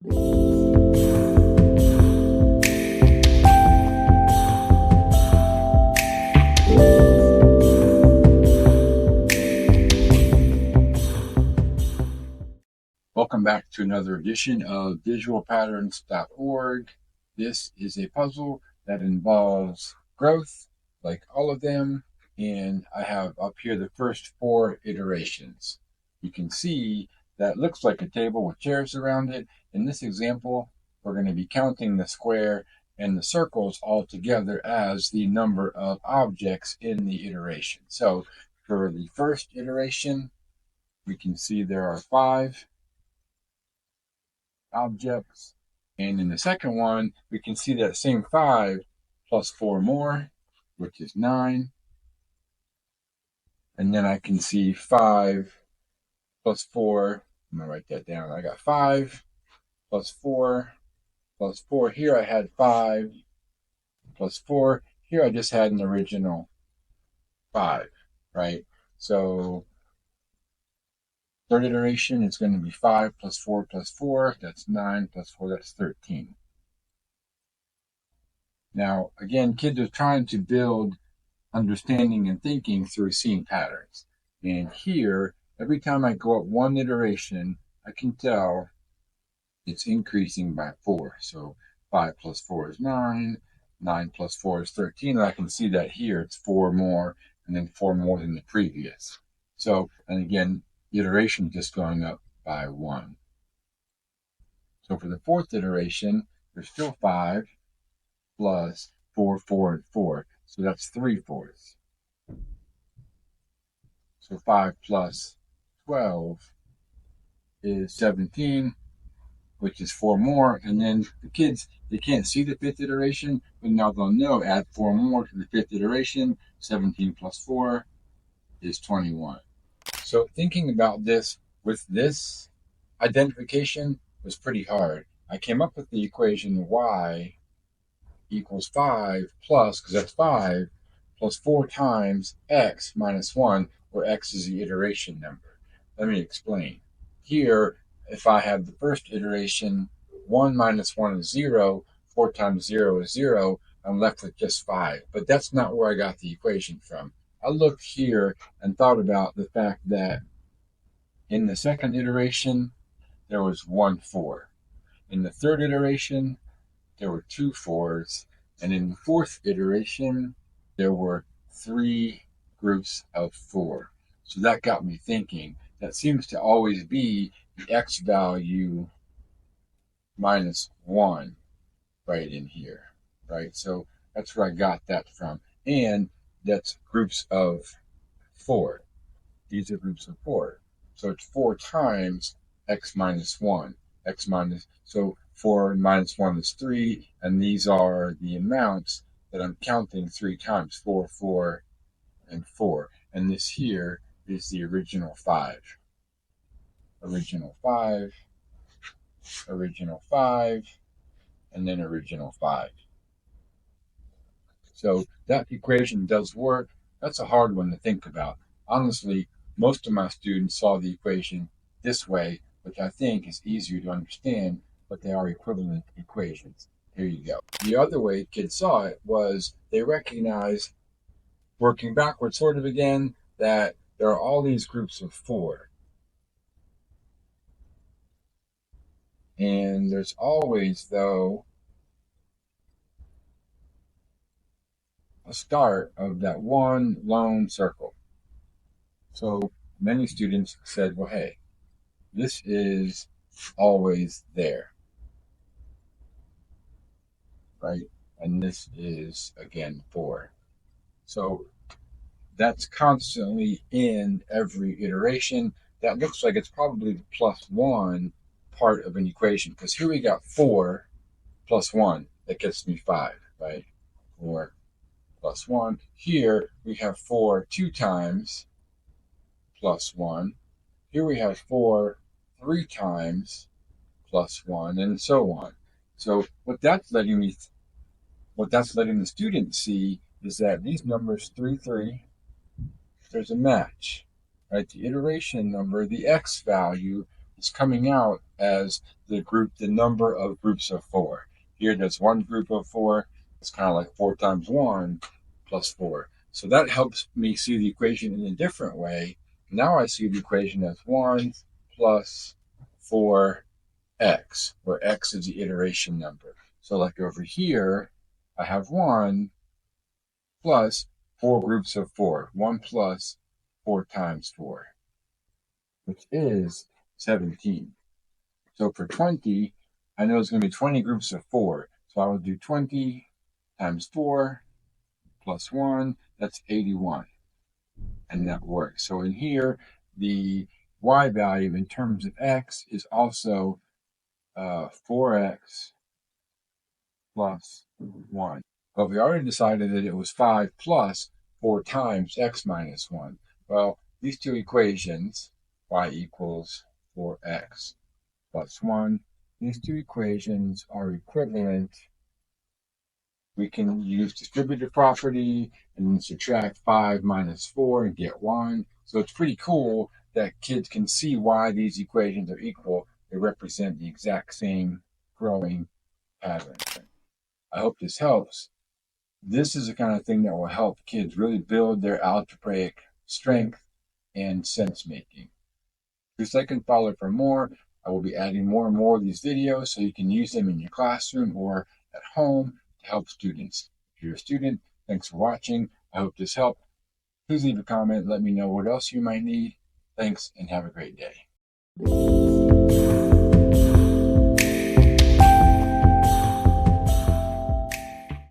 Welcome back to another edition of visualpatterns.org. This is a puzzle that involves growth, like all of them, and I have up here the first 4 iterations. You can see that looks like a table with chairs around it. In this example, we're going to be counting the square and the circles all together as the number of objects in the iteration. So for the first iteration, we can see there are 5 objects, and in the second one we can see that same 5 plus 4 more, which is 9, and then I can see 5 plus 4. I'm gonna write that down. I got 5 plus 4 plus 4. Here I had 5 plus 4. Here I just had an original 5, right? So third iteration is going to be 5 plus 4 plus 4. That's 9 plus 4. That's 13. Now, again, kids are trying to build understanding and thinking through seeing patterns. And here, every time I go up 1 iteration, I can tell it's increasing by 4. So 5 plus 4 is 9. 9 plus 4 is 13. And I can see that here it's 4 more and then 4 more than the previous. So, and again, iteration just going up by 1. So for the 4th iteration, there's still 5 plus 4, 4, and 4. So that's 3 fourths. So 5 plus 12 is 17, which is 4 more. And then the kids, they can't see the 5th iteration, but now they'll know, add 4 more to the 5th iteration. 17 plus 4 is 21. So thinking about this with this identification was pretty hard. I came up with the equation y equals 5 plus, because that's 5, plus 4 times x minus 1, where x is the iteration number. Let me explain. Here, if I have the first iteration, 1 minus 1 is 0, 4 times 0 is 0, I'm left with just 5. But that's not where I got the equation from. I looked here and thought about the fact that in the second iteration, there was 1 4. In the third iteration, there were 2 4s. And in the 4th iteration, there were 3 groups of 4. So that got me thinking. That seems to always be the x value minus 1 right in here, right? So that's where I got that from. And that's groups of 4. These are groups of 4. So it's 4 times x minus 1. So 4 minus 1 is 3, and these are the amounts that I'm counting 3 times, 4, 4, and 4. And this here is the original 5. Original 5, original 5, and then original 5. So that equation does work. That's a hard one to think about. Honestly, most of my students saw the equation this way, which I think is easier to understand, but they are equivalent equations. Here you go. The other way kids saw it was they recognized, working backwards sort of again, that there are all these groups of 4. And there's always, though, a start of that one lone circle. So many students said, well, hey, this is always there, right? And this is, again, 4. So that's constantly in every iteration. That looks like it's probably the plus 1 part of an equation, because here we got 4 plus 1. That gets me 5, right? 4 plus 1. Here we have 4 2 times plus 1. Here we have 4 3 times plus 1, and so on. So what that's letting the student see is that these numbers 3, 3, there's a match, right? The iteration number, the x value, is coming out as the number of groups of 4. Here there's one group of 4. It's kind of like 4 times 1 plus 4. So that helps me see the equation in a different way. Now I see the equation as 1 plus 4x, where x is the iteration number. So like over here, I have 1 plus 4 groups of 4. 1 plus 4 times 4, which is 17. So for 20, I know it's going to be 20 groups of 4. So I will do 20 times 4 plus 1. That's 81. And that works. So in here, the y value in terms of x is also 4x plus 1. But we already decided that it was 5 plus 4 times x minus 1. Well, these two equations, y equals 4x plus 1, these two equations are equivalent. We can use distributive property and then subtract 5 minus 4 and get 1. So it's pretty cool that kids can see why these equations are equal. They represent the exact same growing pattern. I hope this helps. This is the kind of thing that will help kids really build their algebraic strength and sense making. If you can follow for more, I will be adding more and more of these videos so you can use them in your classroom or at home to help students. If you're a student, thanks for watching. I hope this helped. Please leave a comment. Let me know what else you might need. Thanks and have a great day.